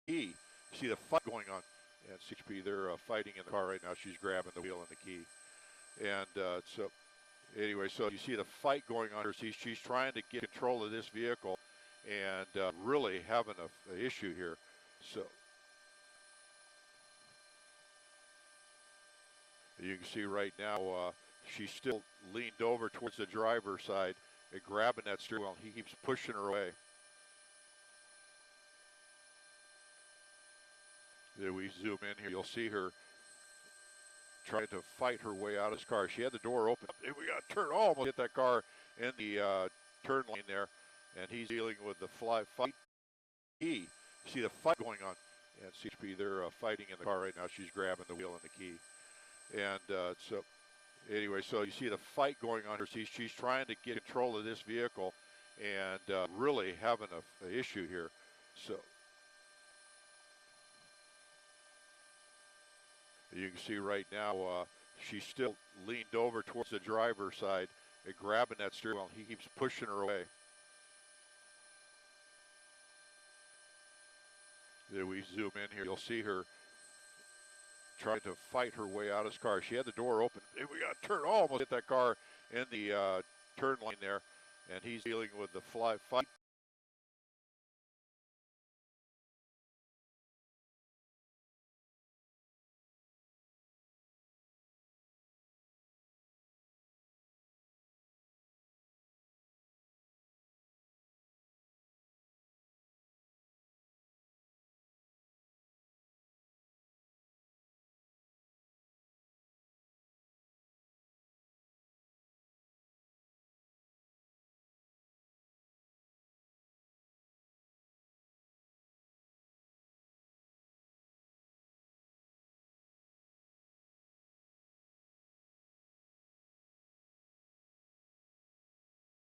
key. You see the fight going on. And CHP, they're fighting in the car right now. She's grabbing the wheel and the key. And so anyway, so you see the fight going on. She's trying to get control of this vehicle and really having an issue here. So you can see right now she's still leaned over towards the driver's side and grabbing that steering wheel. He keeps pushing her away. Then we zoom in here. You'll see her trying to fight her way out of his car. She had the door open. We got to turn. Oh, almost hit that car in the turn lane there. And he's dealing with the fight. You see the fight going on. And CHP, they're fighting in the car right now. She's grabbing the wheel and the key. And so anyway, so you see the fight going on. She's trying to get control of this vehicle and really having an issue here. So you can see right now she's still leaned over towards the driver's side and grabbing that steering wheel. He keeps pushing her away. Then we zoom in here. You'll see her trying to fight her way out of his car. She had the door open. We got to turn. Oh, almost hit that car in the turn lane there. And he's dealing with the fight.